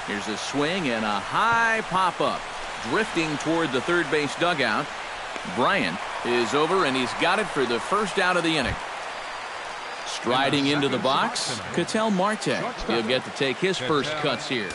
Here's a swing and a high pop-up. Drifting toward the third base dugout. Bryant is over, and he's got it for the first out of the inning. Striding into the box, Ketel Marte. He'll get to take his first cuts here.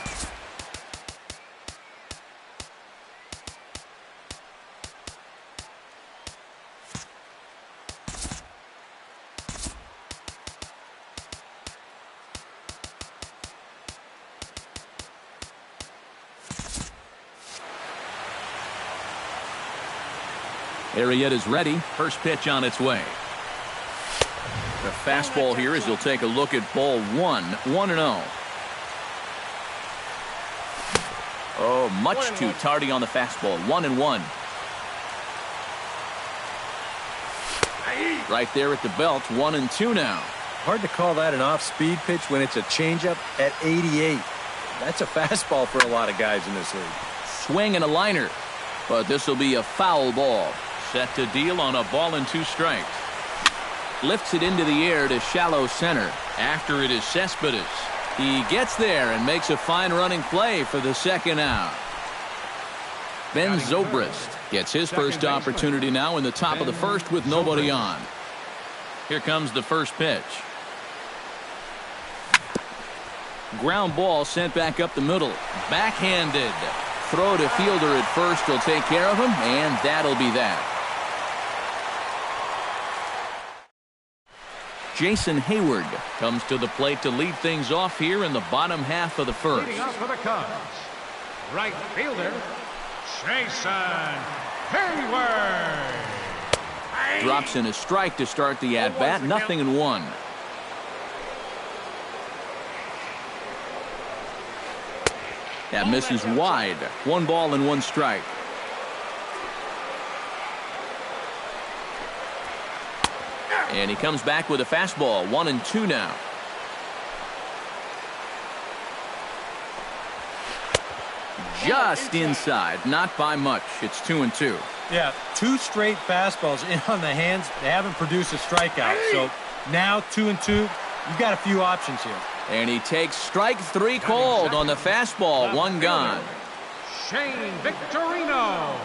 Arrieta's ready. First pitch on its way. The fastball here as he'll take a look at ball 1, 1-0. Oh, much too tardy on the fastball. 1-1. Right there at the belt. 1-2 now. Hard to call that an off-speed pitch when it's a changeup at 88. That's a fastball for a lot of guys in this league. Swing and a liner. But this will be a foul ball. Set to deal on a ball and 2 strikes. Lifts it into the air to shallow center. After it is Cespedes. He gets there and makes a fine running play for the second out. Ben Zobrist gets his first opportunity now in the top of the first with nobody on. Here comes the first pitch. Ground ball sent back up the middle. Backhanded. Throw to fielder at first will take care of him, and that'll be that. Jason Hayward comes to the plate to lead things off here in the bottom half of the first. Leading off for the Cubs, right fielder, Jason Hayward. Drops in a strike to start the at-bat. 0-1. That misses wide. 1 ball and 1 strike. And he comes back with a fastball. 1-2 now. Just inside. Not by much. It's 2-2. Yeah, 2 straight fastballs in on the hands. They haven't produced a strikeout. So now 2-2. You've got a few options here. And he takes strike 3 called on the fastball. 1 gone. Shane Victorino.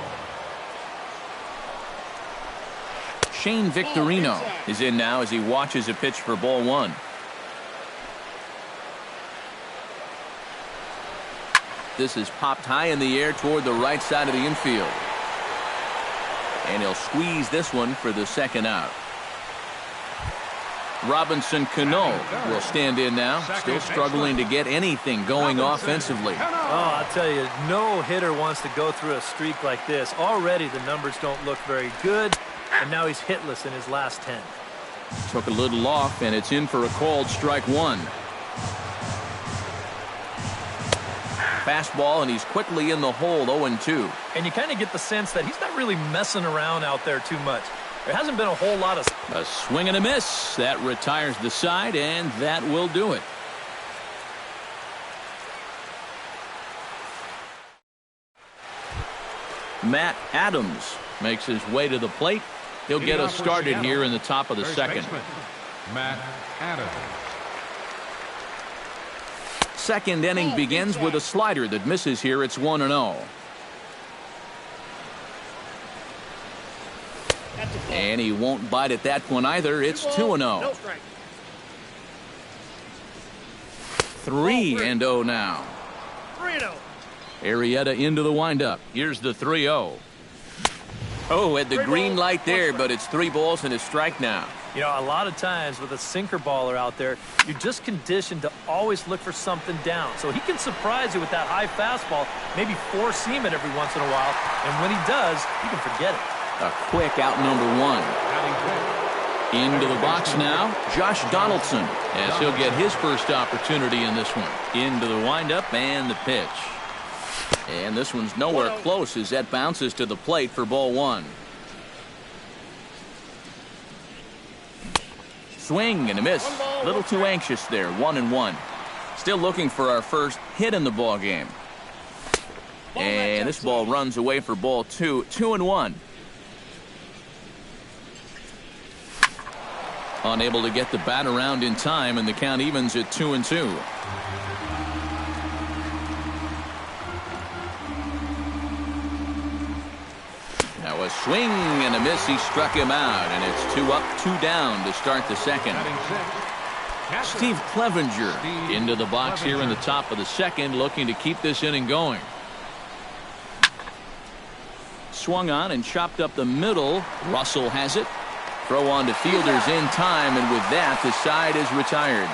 Shane Victorino is in now as he watches a pitch for ball 1. This is popped high in the air toward the right side of the infield. And he'll squeeze this one for the second out. Robinson Cano will stand in now, still struggling to get anything going offensively. Oh, I'll tell you, no hitter wants to go through a streak like this. Already the numbers don't look very good, and now he's hitless in his last 10. Took a little off, and it's in for a called strike 1. Fastball, and he's quickly in the hole. 0-2. And you kind of get the sense that he's not really messing around out there too much. There hasn't been a whole lot of... A swing and a miss. That retires the side, and that will do it. Matt Adams makes his way to the plate. He'll get us started here in the top of the second. Matt Adams. Second inning begins with a slider that misses here. It's 1-0. And he won't bite at that one either. It's 2-0. 3-0 now. 3-0. Arrieta into the windup. Here's the 3-0. Oh, at the green light there, but it's 3 balls and a strike now. You know, a lot of times with a sinker baller out there, you're just conditioned to always look for something down. So he can surprise you with that high fastball, maybe four seam it every once in a while. And when he does, you can forget it. A quick out number 1. Into the box now, Josh Donaldson, as he'll get his first opportunity in this one. Into the windup and the pitch. And this one's nowhere close as that bounces to the plate for ball 1. Swing and a miss. A little too anxious there. 1-1. Still looking for our first hit in the ball game. And this ball runs away for ball 2. 2-1. Unable to get the bat around in time, and the count evens at 2-2. A swing and a miss. He struck him out, and it's 2 up, 2 down to start the second. Steve Clevenger into the box here in the top of the second, looking to keep this inning going. Swung on and chopped up the middle. Russell has it. Throw on to fielders in time, and with that, the side is retired.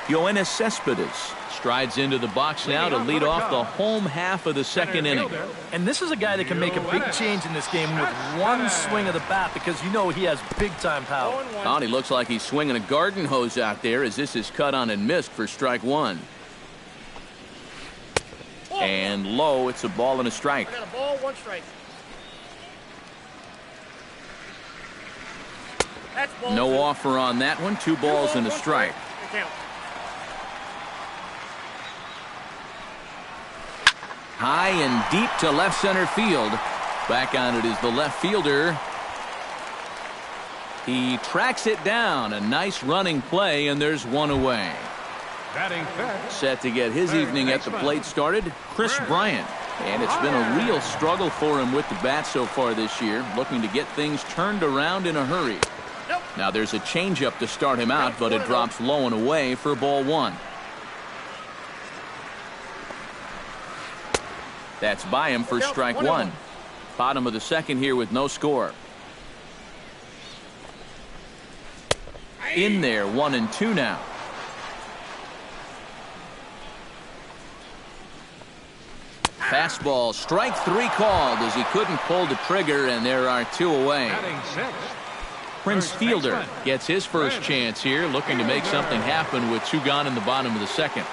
Yoenis Cespedes strides into the box now to lead off the home half of the second inning. And this is a guy that can make a big change in this game with one swing of the bat, because you know he has big-time power. Oh, he looks like he's swinging a garden hose out there as this is cut on and missed for strike one. And low, it's a ball and a strike. I got a ball, 1 strike. That's ball No 2. offer on that one. 2 balls and a strike. High and deep to left center field. Back on it is the left fielder. He tracks it down. A nice running play, and there's 1 away. Batting fifth. Set to get his evening at the plate started, Chris Bryant. And it's been a real struggle for him with the bat so far this year, looking to get things turned around in a hurry. Now there's a changeup to start him out, but it drops low and away for ball 1. That's by him for strike 1. Bottom of the second here with no score. In there, 1 and 2 now. Fastball, strike 3 called as he couldn't pull the trigger, and there are 2 away. Batting sixth. Prince Fielder gets his first chance here, looking to make something happen with 2 gone in the bottom of the second.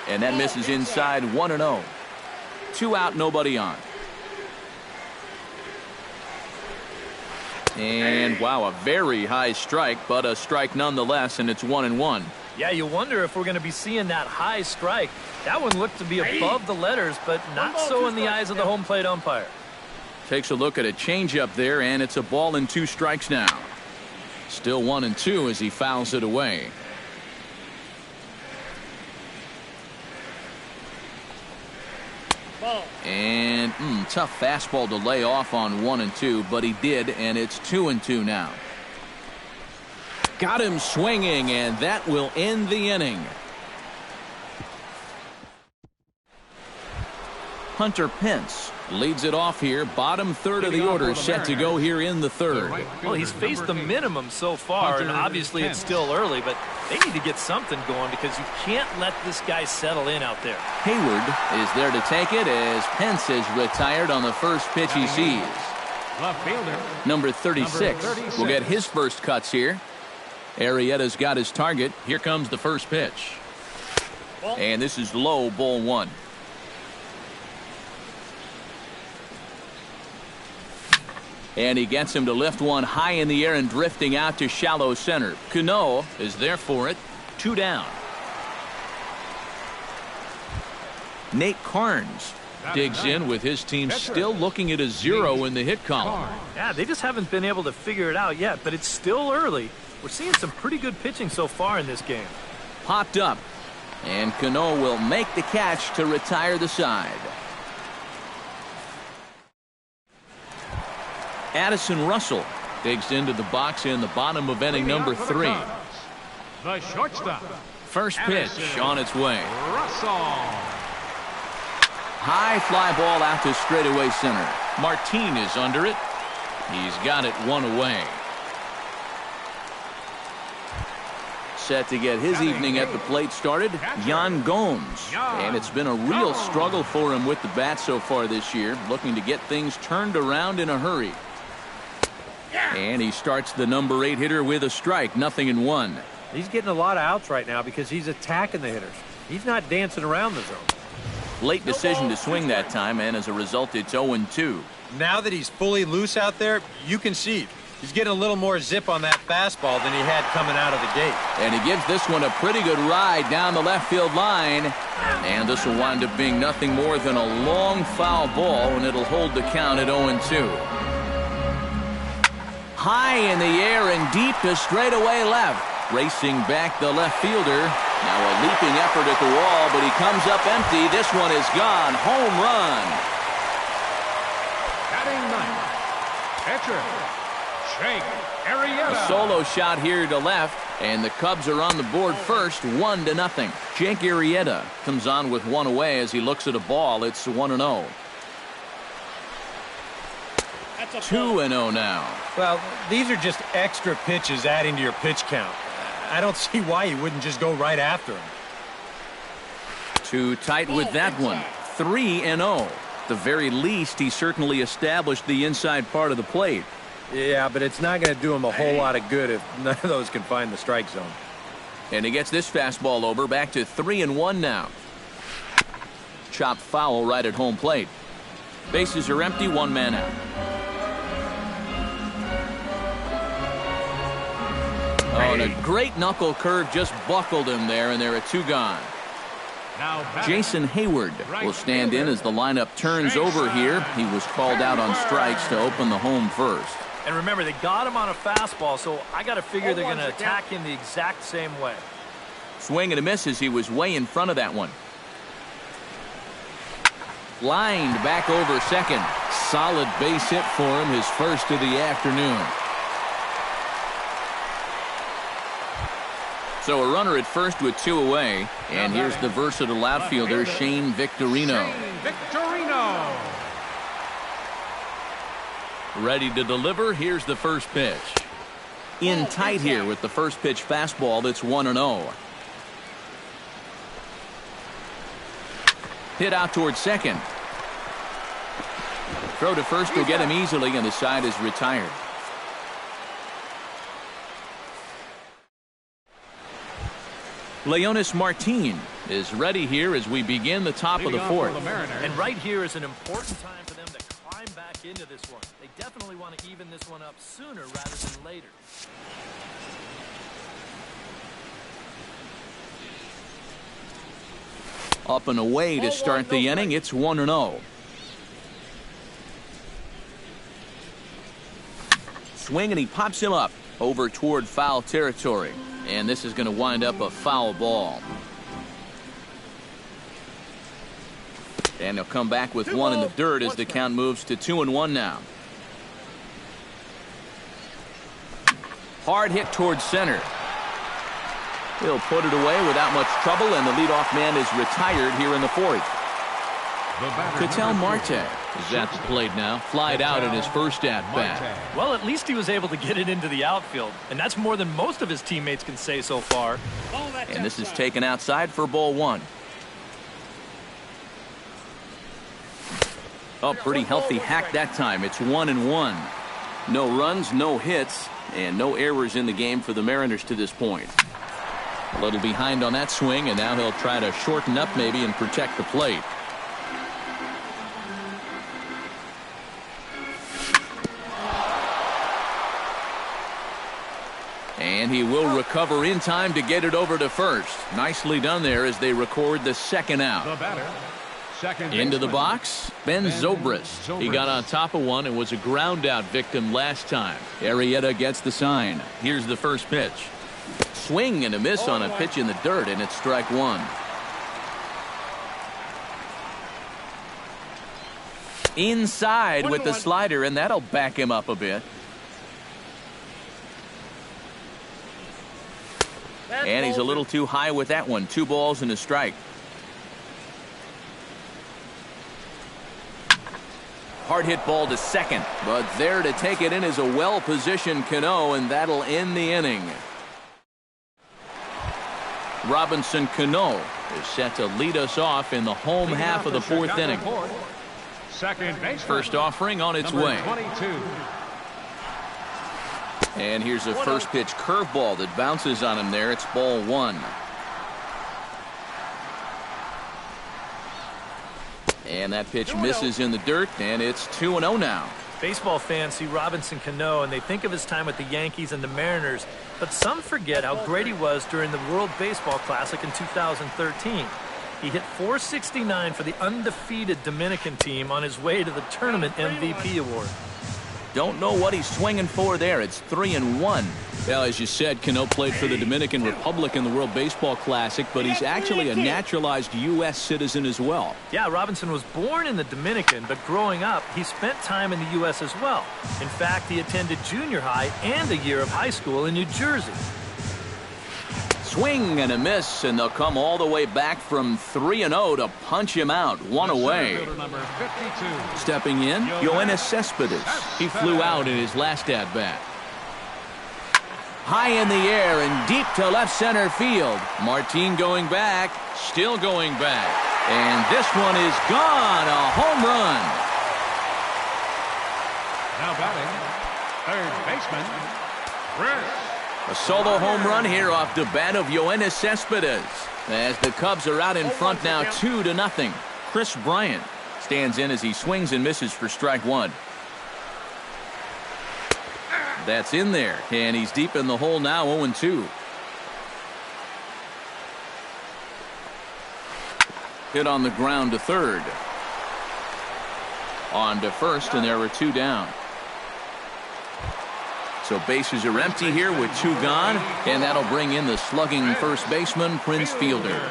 And that misses inside, 1-0. 2 out, nobody on. And wow, a very high strike, but a strike nonetheless, and it's 1-1. Yeah, you wonder if we're going to be seeing that high strike. That one looked to be above the letters, but not so in the eyes of the home plate umpire. Takes a look at a changeup there, and it's a ball and 2 strikes now. Still 1-2 as he fouls it away. And tough fastball to lay off on 1-2, but he did, and it's 2-2 now. Got him swinging, and that will end the inning. Hunter Pence leads it off here. Bottom third of the order set to go here in the third. Well, he's faced the minimum so far, and obviously it's still early, but they need to get something going because you can't let this guy settle in out there. Hayward is there to take it as Pence is retired on the first pitch he sees. Left fielder. Number 36 will get his first cuts here. Arrieta's got his target. Here comes the first pitch. And this is low, ball 1. And he gets him to lift one high in the air and drifting out to shallow center. Cano is there for it. 2 down. Nate Carnes digs in with his team still looking at a 0 in the hit column. Yeah, they just haven't been able to figure it out yet, but it's still early. We're seeing some pretty good pitching so far in this game. Popped up. And Cano will make the catch to retire the side. Addison Russell digs into the box in the bottom of inning number 3. The shortstop. First pitch on its way. Russell. High fly ball out to straightaway center. Martin is under it. He's got it 1 away. Set to get his evening at the plate started, Yan Gomes. And it's been a real struggle for him with the bat so far this year, looking to get things turned around in a hurry. And he starts the number 8 hitter with a strike, 0-1. He's getting a lot of outs right now because he's attacking the hitters. He's not dancing around the zone. Late decision to swing that time, and as a result, it's 0-2. Now that he's fully loose out there, you can see he's getting a little more zip on that fastball than he had coming out of the gate. And he gives this one a pretty good ride down the left field line. And this will wind up being nothing more than a long foul ball, and it'll hold the count at 0-2. High in the air and deep to straightaway left. Racing back the left fielder. Now a leaping effort at the wall, but he comes up empty. This one is gone. Home run. Batting ninth, pitcher, Jake Arrieta. A solo shot here to left, and the Cubs are on the board first, 1-0. Jake Arrieta comes on with one away as he looks at a ball. It's 1-0. 2-0 now. Well, these are just extra pitches adding to your pitch count. I don't see why you wouldn't just go right after him. Too tight with that one. 3-0. The very least, he certainly established the inside part of the plate. Yeah, but it's not going to do him a whole lot of good if none of those can find the strike zone. And he gets this fastball over, back to 3-1 now. Chopped foul right at home plate. Bases are empty, one man out. Oh, and a great knuckle curve just buckled him there, and there are two gone. Now Jason Hayward will stand in as the lineup turns over here. He was called out on strikes to open the home first. And remember, they got him on a fastball, so I got to figure they're going to attack him the exact same way. Swing and a miss as he was way in front of that one. Lined back over second. Solid base hit for him, his first of the afternoon. So a runner at first with two away. And here's the versatile outfielder, Shane Victorino. Ready to deliver. Here's the first pitch. In tight here with the first pitch fastball. That's 1-0. Hit out towards second. Throw to first will get him easily, and the side is retired. Leonis Martin is ready here as we begin the top of the fourth. And right here is an important time for them to climb back into this one. They definitely want to even this one up sooner rather than later. Up and away to start the inning. It's 1-0. Swing, and he pops him up over toward foul territory. And this is going to wind up a foul ball. And he'll come back with one in the dirt as the count moves to 2-1 now. Hard hit towards center. He'll put it away without much trouble, and the leadoff man is retired here in the fourth. Ketel Marte is at the plate now. Flied out in his first at-bat. Well, at least he was able to get it into the outfield, and that's more than most of his teammates can say so far. And this is taken outside for ball one. Oh, pretty healthy hack that time. It's 1-1. No runs, no hits, and no errors in the game for the Mariners to this point. A little behind on that swing, and now he'll try to shorten up maybe and protect the plate. And he will recover in time to get it over to first. Nicely done there as they record the second out. The batter, second into the box, Ben Zobrist. He got on top of one and was a ground out victim last time. Arrieta gets the sign. Here's the first pitch. Swing and a miss on a pitch in the dirt, and it's strike one. Inside with the slider, and that'll back him up a bit. And he's a little too high with that one. 2 balls and a strike. Hard hit ball to second, but there to take it in is a well-positioned Cano, and that'll end the inning. Robinson Cano is set to lead us off in the home half of the fourth inning. Second base. First offering on its way. 22. And here's a first pitch curveball that bounces on him there. It's ball one. And that pitch misses in the dirt, and it's 2-0 now. Baseball fans see Robinson Cano, and they think of his time with the Yankees and the Mariners, but some forget how great he was during the World Baseball Classic in 2013. He hit .469 for the undefeated Dominican team on his way to the tournament MVP award. Don't know what he's swinging for there. It's 3-1. Well, as you said, Cano played for the Dominican Republic in the World Baseball Classic, but he's actually a naturalized U.S. citizen as well. Yeah, Robinson was born in the Dominican, but growing up, he spent time in the U.S. as well. In fact, he attended junior high and a year of high school in New Jersey. Swing and a miss, and they'll come all the way back from 3-0 to punch him out, one away. Stepping in, Yoenis Cespedes. He flew out in his last at-bat. High in the air and deep to left center field. Martin going back, still going back. And this one is gone, a home run. Now batting, third baseman, Chris. A solo home run here off the bat of Yoenis Cespedes. As the Cubs are out in front now 2-0. Chris Bryant stands in as he swings and misses for strike one. That's in there, and he's deep in the hole now, 0-2. Hit on the ground to third. On to first, and there were two down. So bases are empty here with two gone, and that'll bring in the slugging first baseman, Prince Fielder.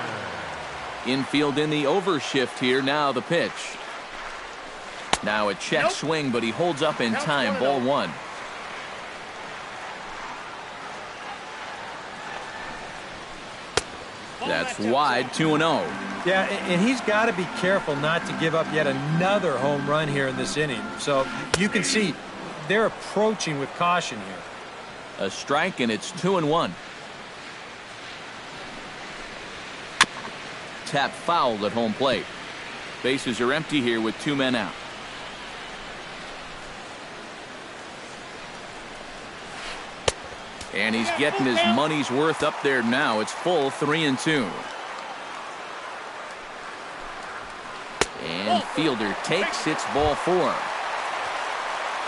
Infield in the overshift here, now the pitch. Now a check swing, but he holds up in time, ball one. That's wide, 2-0. Yeah, and he's got to be careful not to give up yet another home run here in this inning. So you can see they're approaching with caution here. A strike, and it's 2-1. Tap foul at home plate. Bases are empty here with two men out. And he's getting his money's worth up there now. It's full, 3-2. And Fielder takes, it's ball four.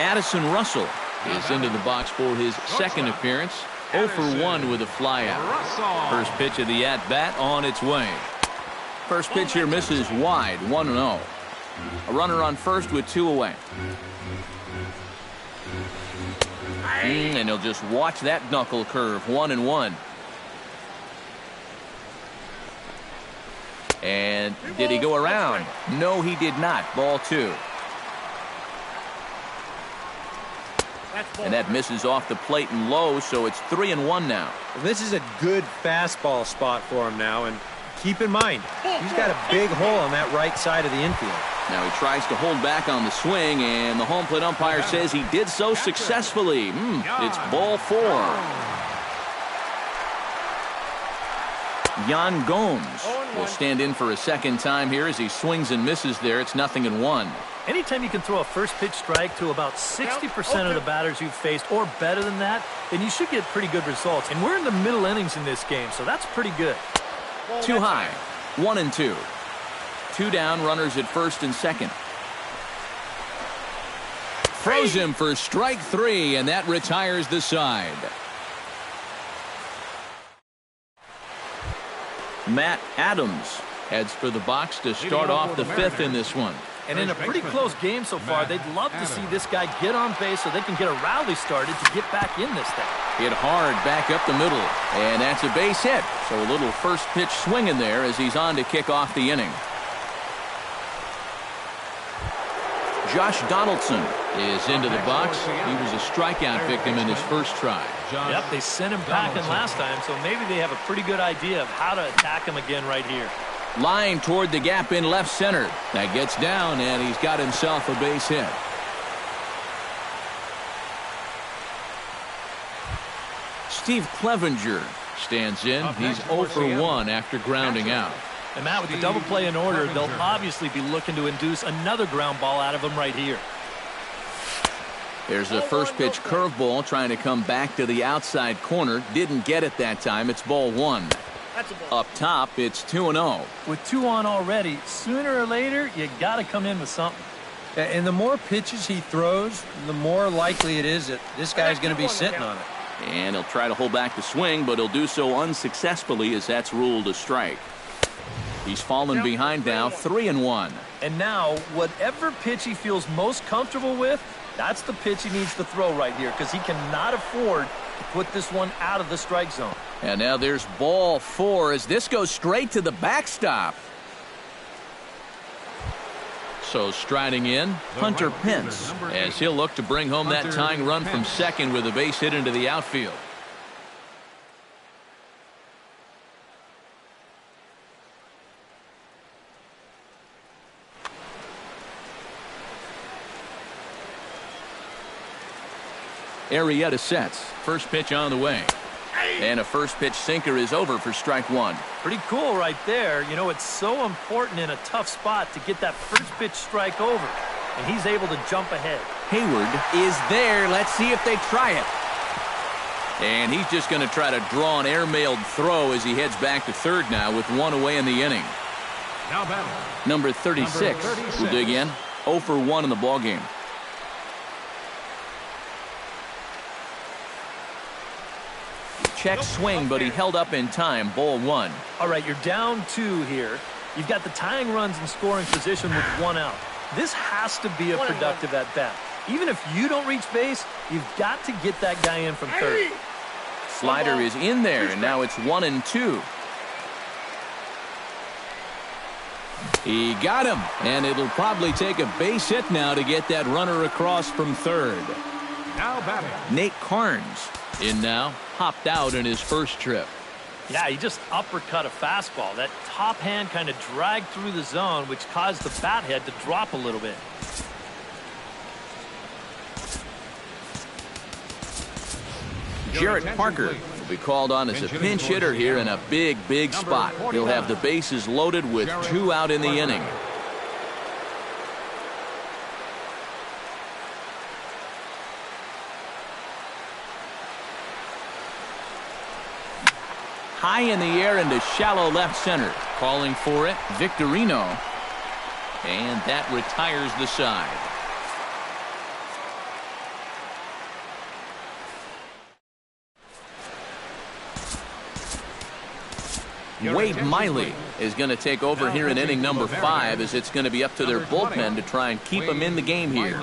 Addison Russell is into the box for his second appearance. 0 for 1 with a flyout. First pitch of the at-bat on its way. First pitch here misses wide, 1-0. A runner on first with two away. And he'll just watch that knuckle curve, 1-1. And did he go around? No, he did not. Ball two. And that misses off the plate and low, so it's 3-1 now. This is a good fastball spot for him now, and keep in mind, he's got a big hole on that right side of the infield. Now he tries to hold back on the swing, and the home plate umpire says he did so successfully. It's ball four. Yan Gomes will stand in for a second time here as he swings and misses there. It's 0-1. Anytime you can throw a first pitch strike to about 60% of the batters you've faced or better than that, then you should get pretty good results. And we're in the middle innings in this game, so that's pretty good. Too high, 1-2. Two down, runners at first and second. Throws him for strike three, and that retires the side. Matt Adams heads for the box to start off the fifth in this one. And in a pretty close game so far, they'd love to see this guy get on base so they can get a rally started to get back in this thing. Hit hard back up the middle, and that's a base hit. So a little first pitch swing in there as he's on to kick off the inning. Josh Donaldson is into the box. He was a strikeout victim in his first try. Yep, they sent him packing last time, so maybe they have a pretty good idea of how to attack him again right here. Line toward the gap in left center. That gets down, and he's got himself a base hit. Steve Clevenger stands in. He's 0 for 1 after grounding out. And Matt, with the double play in order, they'll obviously be looking to induce another ground ball out of him right here. There's a first pitch curveball trying to come back to the outside corner. Didn't get it that time. It's ball one. Up top, it's 2-0. With two on already, sooner or later, you got to come in with something. And the more pitches he throws, the more likely it is that this guy's going to be sitting on it. And he'll try to hold back the swing, but he'll do so unsuccessfully as that's ruled a strike. He's fallen behind now, 3-1. And now, whatever pitch he feels most comfortable with, That's the pitch he needs to throw right here because he cannot afford to put this one out of the strike zone. And now there's ball 4 as this goes straight to the backstop. So striding in, Hunter Pence, as he'll look to bring home that tying run from second with a base hit into the outfield. Arrieta sets. First pitch on the way. And a first pitch sinker is over for strike 1. Pretty cool right there. You know, it's so important in a tough spot to get that first pitch strike over. And he's able to jump ahead. Hayward is there. Let's see if they try it. And he's just going to try to draw an airmailed throw as he heads back to third now with 1 away in the inning. Now batting. Number 36 will dig in. 0 for 1 in the ballgame. Check swing, but he held up in time. Ball 1. All right, you're down 2 here. You've got the tying runs in scoring position with 1 out. This has to be a productive at-bat. Even if you don't reach base, you've got to get that guy in from third. Slider is in there, and now it's 1-2. He got him, and it'll probably take a base hit now to get that runner across from third. Now batting. Nate Carnes in now, hopped out in his first trip. Yeah, he just uppercut a fastball. That top hand kind of dragged through the zone, which caused the bat head to drop a little bit. Jarrett Parker will be called on as a pinch hitter here in a big spot. He'll have the bases loaded with 2 out in the inning. High in the air into shallow left center. Calling for it, Victorino. And that retires the side. Wade Miley is going to take over here in inning number 5 as it's going to be up to their bullpen to try and keep them in the game here.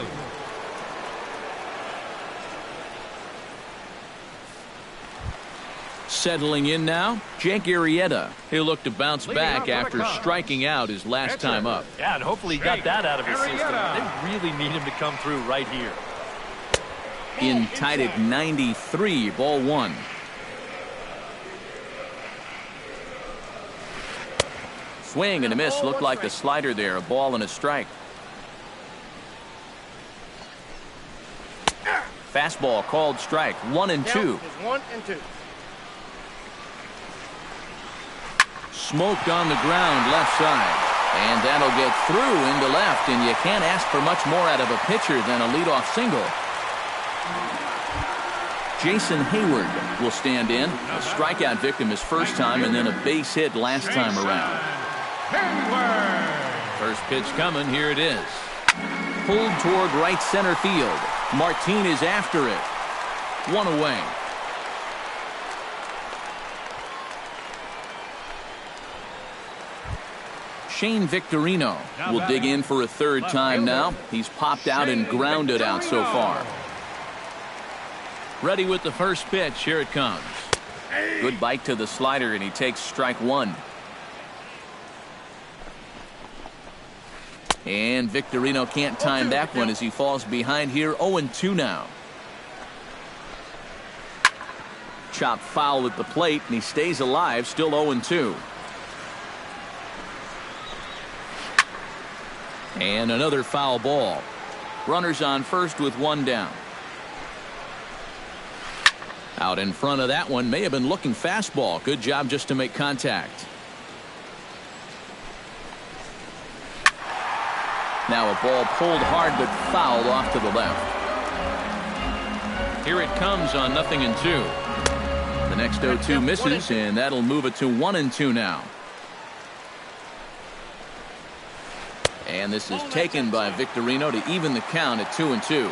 Settling in now, Jake Arrieta. He'll look to bounce back after striking out his last time up. Yeah, and hopefully he got that out of his system. They really need him to come through right here. In tied at 93, ball 1. Swing and a miss. Looked like the slider there. A ball and a strike. Fastball called strike. 1-2. 1-2. Smoked on the ground left side. And that'll get through into left. And you can't ask for much more out of a pitcher than a leadoff single. Jason Hayward will stand in. A strikeout victim his first time and then a base hit last time around. First pitch coming. Here it is. Pulled toward right center field. Martin is after it. 1 away. Shane Victorino will dig in for a third time now. He's popped out and grounded out so far. Ready with the first pitch. Here it comes. Good bite to the slider, and he takes strike 1. And Victorino can't time that one as he falls behind here. 0-2 now. Chopped foul at the plate, and he stays alive, still 0-2. And another foul ball. Runners on first with 1 down. Out in front of that one, may have been looking fastball. Good job just to make contact. Now a ball pulled hard but fouled off to the left. Here it comes on 0-2. The next 0-2 misses, and that'll move it to 1-2 now. And this is taken by Victorino to even the count at 2-2.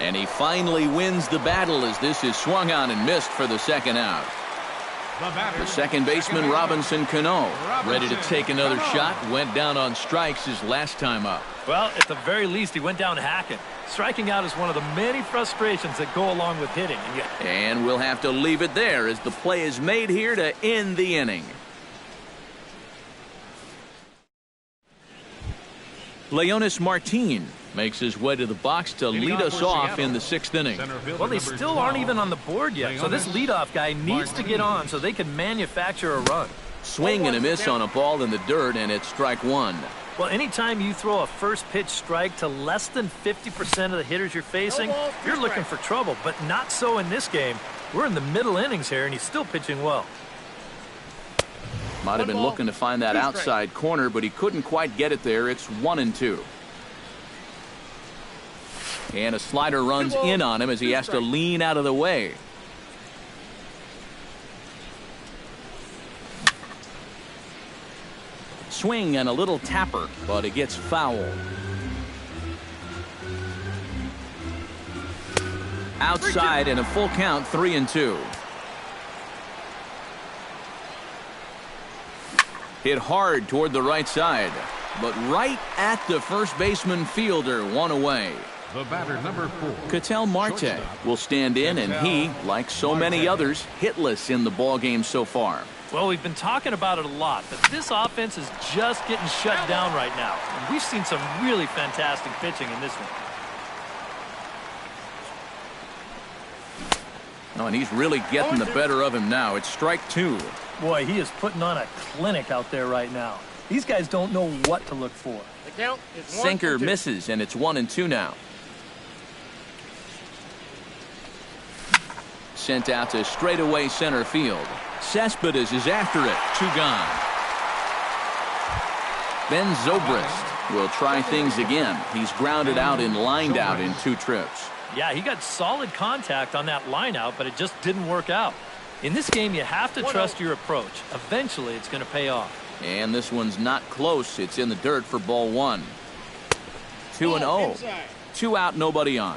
And he finally wins the battle as this is swung on and missed for the second out. The second baseman, Robinson Cano, ready to take another shot. Went down on strikes his last time up. Well, at the very least, he went down hacking. Striking out is one of the many frustrations that go along with hitting. And we'll have to leave it there as the play is made here to end the inning. Leonis Martin makes his way to the box to lead us off in the 6th inning. Well, they still aren't even on the board yet, so this leadoff guy needs to get on so they can manufacture a run. Swing and a miss on a ball in the dirt, and it's strike one. Well, anytime you throw a first pitch strike to less than 50% of the hitters you're facing, you're looking for trouble, but not so in this game. We're in the middle innings here, and he's still pitching well. Might have been looking to find that outside corner, but he couldn't quite get it there. It's 1-2. And a slider runs in on him as he has to lean out of the way. Swing and a little tapper, but it gets foul. Outside and a full count, 3-2. Hit hard toward the right side, but right at the first baseman fielder, one away. The batter, number 4. Ketel Marte will stand in, and he, like so many others, hitless in the ballgame so far. Well, we've been talking about it a lot, but this offense is just getting shut down right now. And we've seen some really fantastic pitching in this one. Oh, and he's really getting the better of him now. It's strike two. Boy, he is putting on a clinic out there right now. These guys don't know what to look for. The count is 1-2. Sinker misses, and it's 1-2 now. Sent out to straightaway center field. Cespedes is after it. 2 gone. Ben Zobrist will try things again. He's grounded out and lined out in 2 trips. Yeah, he got solid contact on that line out, but it just didn't work out. In this game, you have to trust your approach. Eventually, it's going to pay off. And this one's not close. It's in the dirt for ball 1. 2-0. 2 out, nobody on.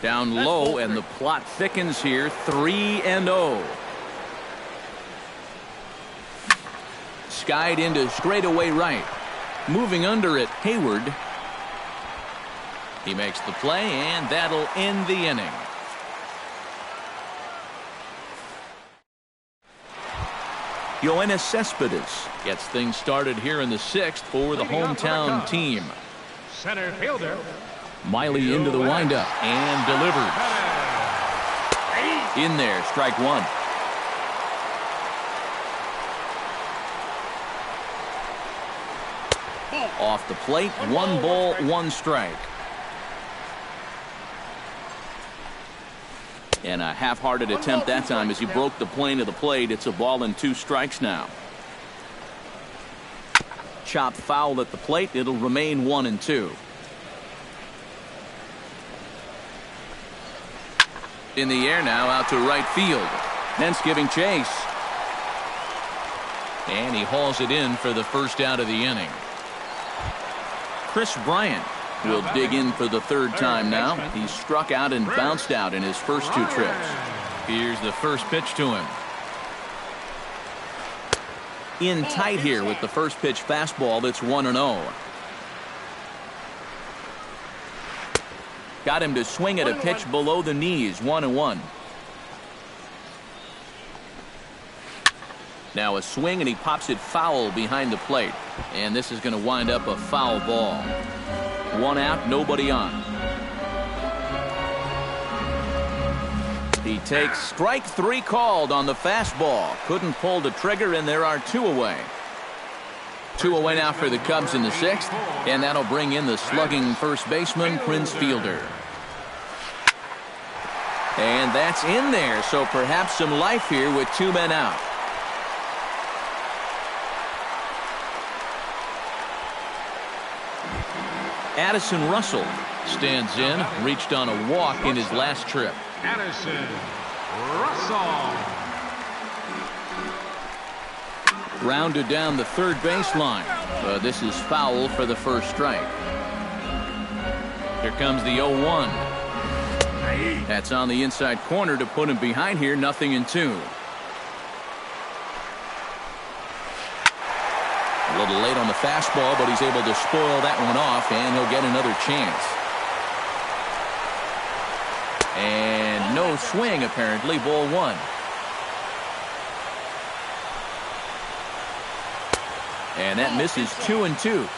Down low, and the plot thickens here. 3-0. Skied into straightaway right. Moving under it, Hayward. He makes the play, and that'll end the inning. Yoenis Cespedes gets things started here in the 6th for the hometown team. Center fielder. Miley into the windup and delivers. In there, strike one. Off the plate, 1 ball, 1 strike. And a half-hearted attempt that time as he broke the plane of the plate. It's a ball and 2 strikes now. Chopped foul at the plate. It'll remain 1-2. In the air now, out to right field. Nance giving chase. And he hauls it in for the first out of the inning. Chris Bryant will dig in for the 3rd time now. He struck out and bounced out in his first 2 trips. Here's the first pitch to him. In tight here with the first pitch fastball. That's 1-0. Got him to swing at a pitch below the knees. 1-1. Now a swing, and he pops it foul behind the plate. And this is going to wind up a foul ball. 1 out, nobody on. He takes strike 3 called on the fastball. Couldn't pull the trigger, and there are 2 away. 2 away now for the Cubs in the 6th, and that'll bring in the slugging first baseman, Prince Fielder. And that's in there, so perhaps some life here with 2 men out. Addison Russell stands in, reached on a walk in his last trip. Addison Russell. Rounded down the 3rd baseline. This is foul for the first strike. Here comes the 0-1. That's on the inside corner to put him behind here, 0-2. A little late on the fastball, but he's able to spoil that one off, and he'll get another chance. And no swing, apparently. Ball 1. And that misses 2-2.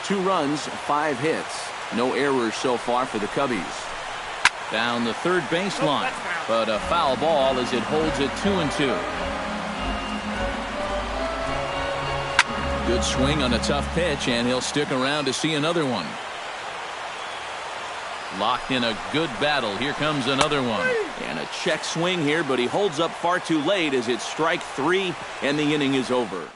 2 runs, 5 hits. No errors so far for the Cubbies. Down the third baseline, but a foul ball as it holds it 2-2. Good swing on a tough pitch, and he'll stick around to see another one. Locked in a good battle. Here comes another one. And a check swing here, but he holds up far too late as it's strike 3, and the inning is over.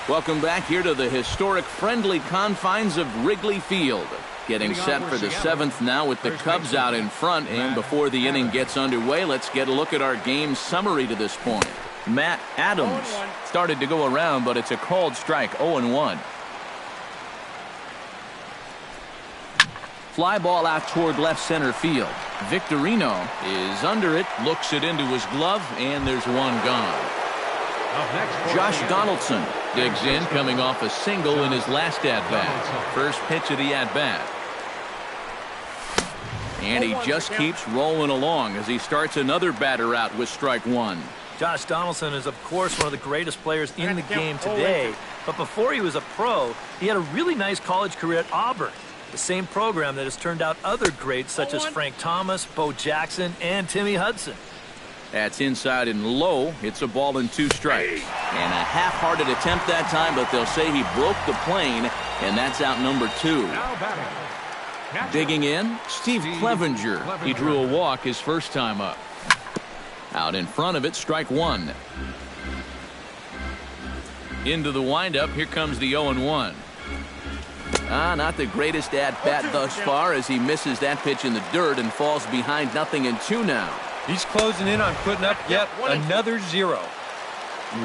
Welcome back here to the historic friendly confines of Wrigley Field. Getting set for the 7th now with the Cubs out in front. And before the inning gets underway, let's get a look at our game summary to this point. Matt Adams started to go around, but it's a called strike, 0-1. Fly ball out toward left center field. Victorino is under it, looks it into his glove, and there's one gone. Josh Donaldson digs in, coming off a single in his last at-bat. First pitch of the at-bat. And he just keeps rolling along as he starts another batter out with strike 1. Josh Donaldson is, of course, one of the greatest players in the game today. But before he was a pro, he had a really nice college career at Auburn, the same program that has turned out other greats such as Frank Thomas, Bo Jackson, and Timmy Hudson. That's inside and low. It's a ball and 2 strikes. And a half-hearted attempt that time, but they'll say he broke the plane, and that's out number 2. Digging in, Steve Clevenger. He drew a walk his first time up. Out in front of it, strike 1. Into the windup, here comes the 0-1. Not the greatest at-bat thus far as he misses that pitch in the dirt and falls behind 0-2 now. He's closing in on putting up yet another 0.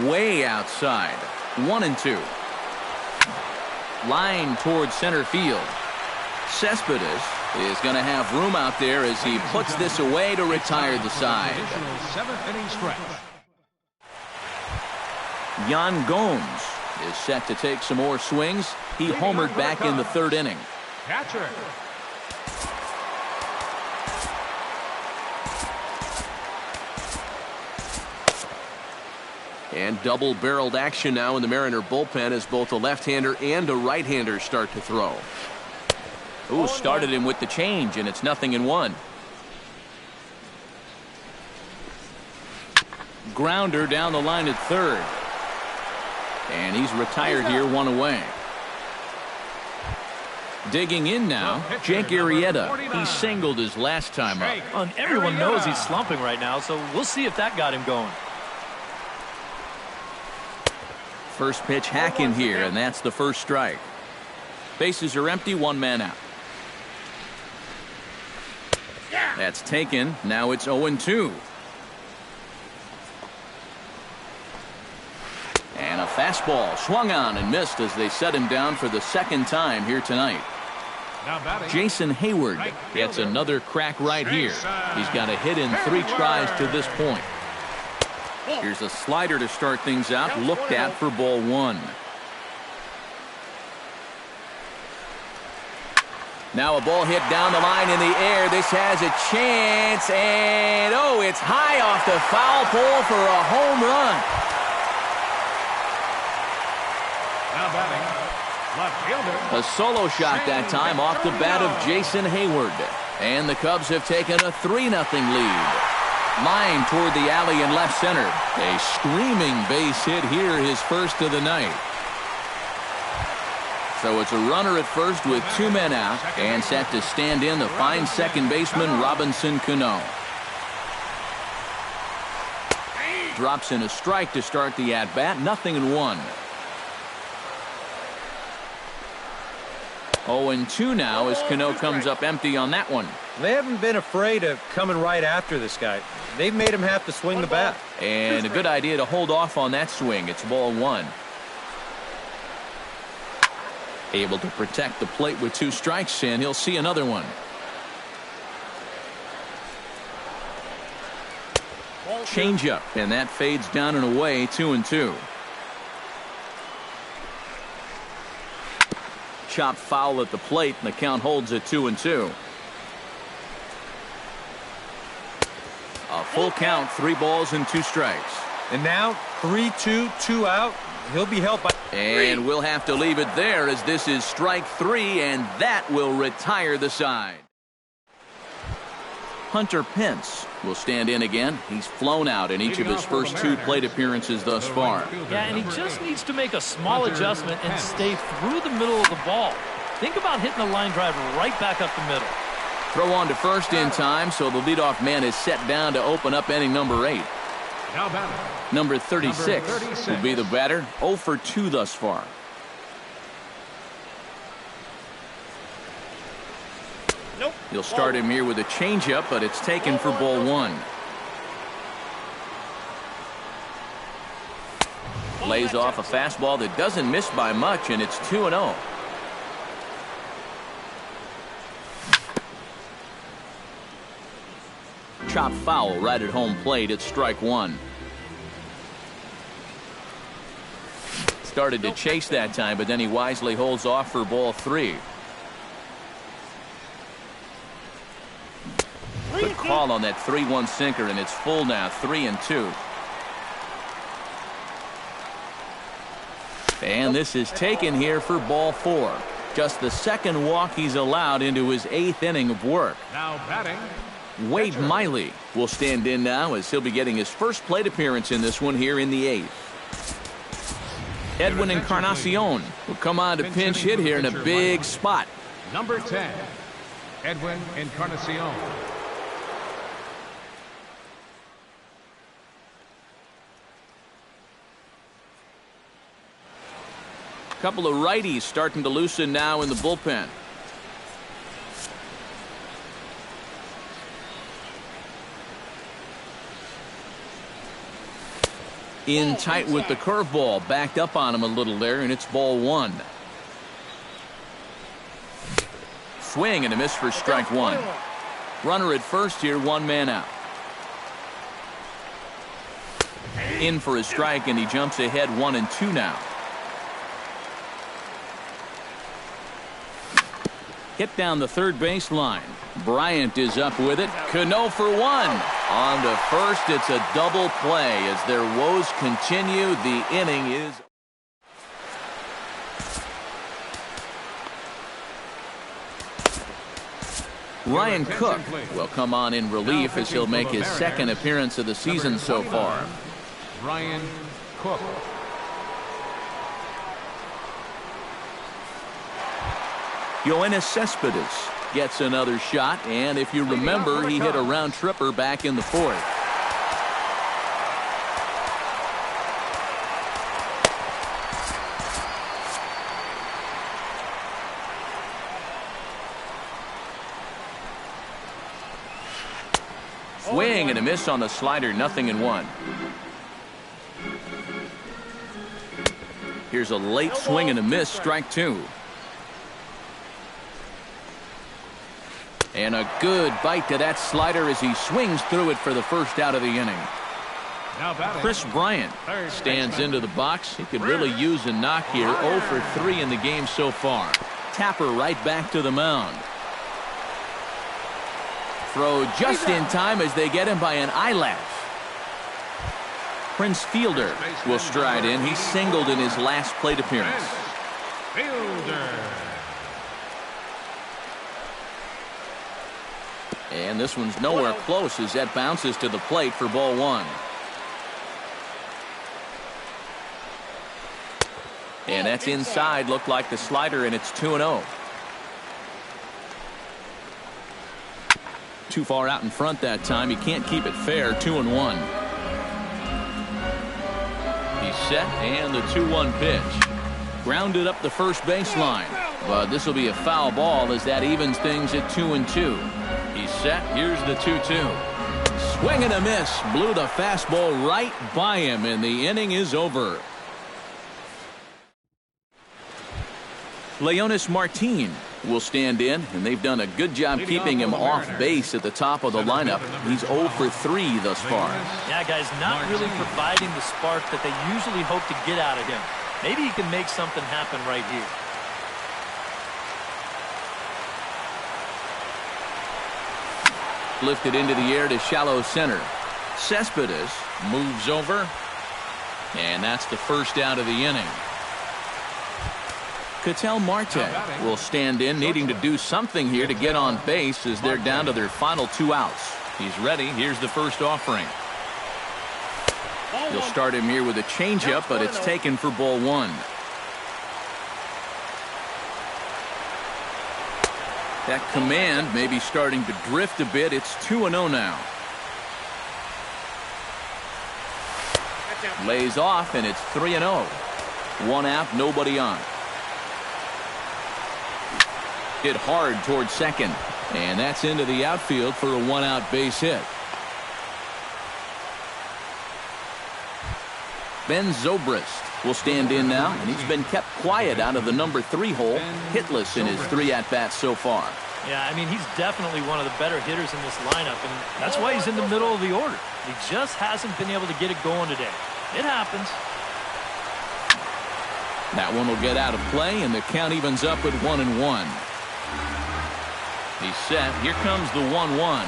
Way outside. 1-2. Line towards center field. Cespedes is going to have room out there as he puts this away to retire the side. 7th inning stretch. Yan Gomes is set to take some more swings. He homered back in the 3rd inning. Catcher. And double-barreled action now in the Mariner bullpen as both a left-hander and a right-hander start to throw. Ooh, started him with the change, and it's 0-1. Grounder down the line at 3rd. And he's retired here, 1 away. Digging in now, Jake Arrieta. He singled his last time up. And everyone knows he's slumping right now, so we'll see if that got him going. First pitch hack in here, and that's the first strike. Bases are empty, 1 man out. That's taken. Now it's 0-2. And a fastball swung on and missed as they set him down for the 2nd time here tonight. Jason Hayward gets another crack right here. He's got a hit in 3 tries to this point. Here's a slider to start things out, looked at for ball 1. Now a ball hit down the line in the air. This has a chance, and oh, it's high off the foul pole for a home run. Now batting, left fielder. A solo shot that time off the bat of Jason Hayward. And the Cubs have taken a 3-0 lead. Line toward the alley in left center. A screaming base hit here, his first of the night. So it's a runner at first with 2 men out, and set to stand in the fine second baseman Robinson Cano. Drops in a strike to start the at-bat, 0-1. 0-2 now as Cano comes up empty on that one. They haven't been afraid of coming right after this guy. They've made him have to swing the bat. And a good idea to hold off on that swing. It's ball 1. Able to protect the plate with 2 strikes, and he'll see another one. Changeup, and that fades down and away, 2-2. Chop foul at the plate, and the count holds at 2-2. A full count, 3 balls and 2 strikes. And now 3-2, 2 out. He'll be held by. And we'll have to leave it there as this is strike 3, and that will retire the side. Hunter Pence will stand in again. He's flown out in each of his first 2 plate appearances thus far. Yeah, and he just needs to make a small adjustment and stay through the middle of the ball. Think about hitting a line drive right back up the middle. Throw on to first in time, so the leadoff man is set down to open up inning number 8. Now batting. Number 36 will be the batter, 0 for 2 thus far. Nope. He'll start him here with a changeup, but it's taken for ball 1. Lays off a fastball that doesn't miss by much, and it's 2-0. Chop foul right at home plate. It's strike 1. Started to chase that time, but then he wisely holds off for ball 3. Good call on that 3-1 sinker, and it's full now, 3-2. And this is taken here for ball 4. Just the second walk he's allowed into his 8th inning of work. Now batting. Wade Miley will stand in now as he'll be getting his first plate appearance in this one here in the 8th. Edwin Encarnacion will come on to pinch hit here in a big spot. Number 10, Edwin Encarnacion. Couple of righties starting to loosen now in the bullpen. In tight with the curveball, backed up on him a little there, and it's ball 1. Swing and a miss for strike 1. Runner at first here, 1 man out. In for a strike, and he jumps ahead 1-2 now. Hit down the third base line. Bryant is up with it. Cano for 1. On to first, it's a double play as their woes continue. The inning is. Ryan Cook will come on in relief as he'll make his 2nd appearance of the season so far. Ryan Cook. Yoenis Cespedes gets another shot, and if you remember, he hit a round tripper back in the 4th. Swing and a miss on the slider, 0-1. Here's a late swing and a miss, strike 2. And a good bite to that slider as he swings through it for the first out of the inning. Chris Bryant stands into the box. He could really use a knock here. 0 for 3 in the game so far. Tapper right back to the mound. Throw just in time as they get him by an eyelash. Prince Fielder will stride in. He singled in his last plate appearance. Fielder. And this one's nowhere close as that bounces to the plate for ball 1. And that's inside. Looked like the slider, and it's 2-0. Too far out in front that time. He can't keep it fair. 2-1. He's set, and the 2-1 pitch. Grounded up the first baseline. But this will be a foul ball as that evens things at 2-2. He's set. Here's the 2-2. Swing and a miss. Blew the fastball right by him, and the inning is over. Leonis Martin will stand in, and they've done a good job keeping him off base at the top of the lineup. He's 0 for 3 thus far. Yeah, guys, not really providing the spark that they usually hope to get out of him. Maybe he can make something happen right here. Lifted into the air to shallow center. Cespedes moves over, and that's the first out of the inning. Ketel Marte will stand in, needing to do something here to get on base as they're down to their final 2 outs. He's ready. Here's the first offering. He'll start him here with a changeup, but it's taken for ball 1. That command may be starting to drift a bit. It's 2-0 now. Lays off, and it's 3-0. 1 out, nobody on. Hit hard towards second, and that's into the outfield for a 1-out base hit. Ben Zobrist will stand in now, and he's been kept quiet out of the number 3 hole, hitless in his 3 at-bats so far. Yeah, I mean, he's definitely one of the better hitters in this lineup, and that's why he's in the middle of the order. He just hasn't been able to get it going today. It happens. That one will get out of play, and the count evens up at 1-1. He's set. Here comes the 1-1.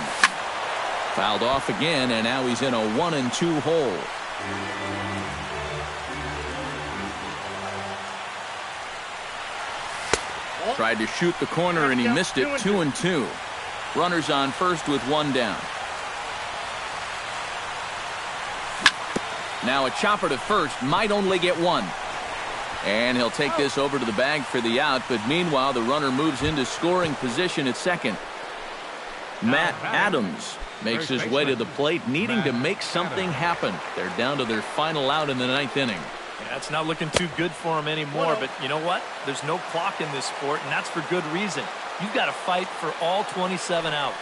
Fouled off again, and now he's in a 1-2 hole. Tried to shoot the corner, and he missed it. 2-2. Runners on first with 1 down. Now a chopper to first. Might only get 1. And he'll take this over to the bag for the out, but meanwhile the runner moves into scoring position at second. Matt Adams makes his way to the plate, needing to make something happen. They're down to their final out in the 9th inning. Yeah, it's not looking too good for him anymore, but you know what? There's no clock in this sport, and that's for good reason. You've got to fight for all 27 outs.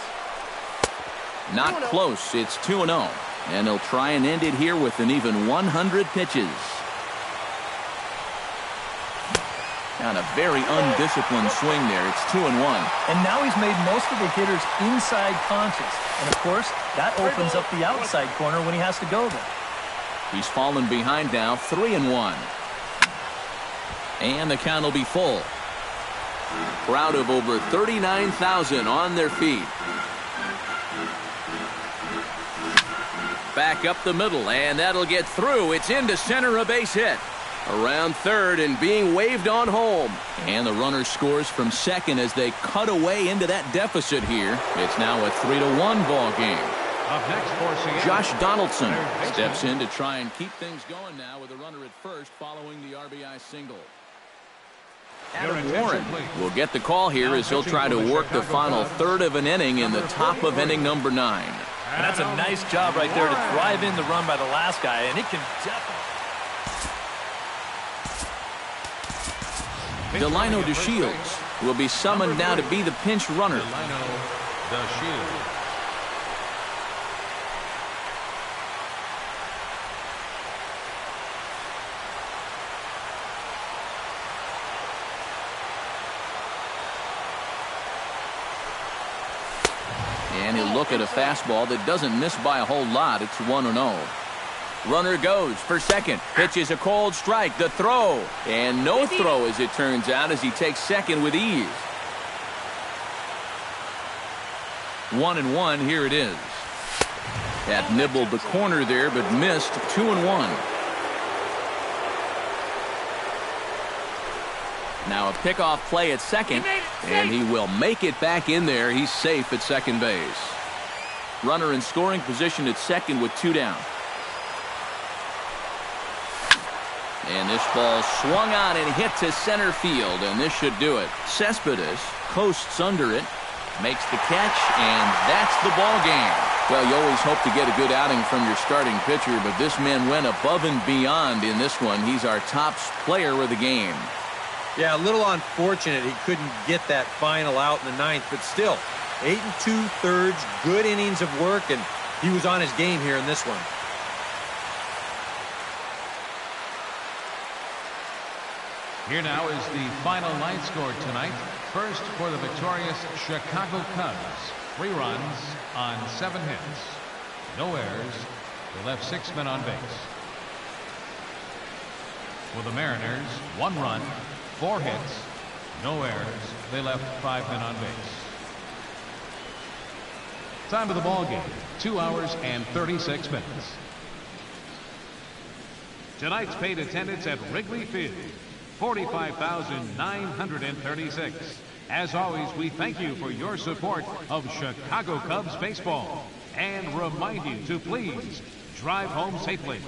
Not close. It's 2-0, and he'll try and end it here with an even 100 pitches. On a very undisciplined swing there. It's 2-1. And now he's made most of the hitters inside conscious. And, of course, that opens up the outside corner when he has to go there. He's fallen behind now, 3-1. And the count will be full. Crowd of over 39,000 on their feet. Back up the middle, and that'll get through. It's into center, a base hit. Around third and being waved on home. And the runner scores from second as they cut away into that deficit here. It's now a 3-1 ball game. Up next for Seattle, Josh Donaldson steps in to try and keep things going now with a runner at first following the RBI single. Adam Warren will get the call here as he'll try to work the final third of an inning in the top of inning number 9. And that's a nice job right there to drive in the run by the last guy, and it can definitely. Delino DeShields will be summoned now to be the pinch runner. Delino DeShields. And he'll look at a fastball that doesn't miss by a whole lot. It's 1-0. Runner goes for second. Pitches a cold strike. The throw. And no throw, as it turns out, as he takes second with ease. 1-1. Here it is. That nibbled the corner there, but missed. 2-1. Now a pickoff play at second, and he will make it back in there. He's safe at second base. Runner in scoring position at second with 2 down. And this ball swung on and hit to center field, and this should do it. Cespedes coasts under it, makes the catch, and that's the ball game. Well, you always hope to get a good outing from your starting pitcher, but this man went above and beyond in this one. He's our top player of the game. Yeah, a little unfortunate he couldn't get that final out in the 9th, but still, 8 2/3, good innings of work, and he was on his game here in this one. Here now is the final line score tonight. First for the victorious Chicago Cubs. 3 runs on 7 hits. No errors. They left 6 men on base. For the Mariners, 1 run, 4 hits, no errors. They left 5 men on base. Time of the ball game, 2 hours and 36 minutes. Tonight's paid attendance at Wrigley Field, 45,936. As always, we thank you for your support of Chicago Cubs baseball and remind you to please drive home safely.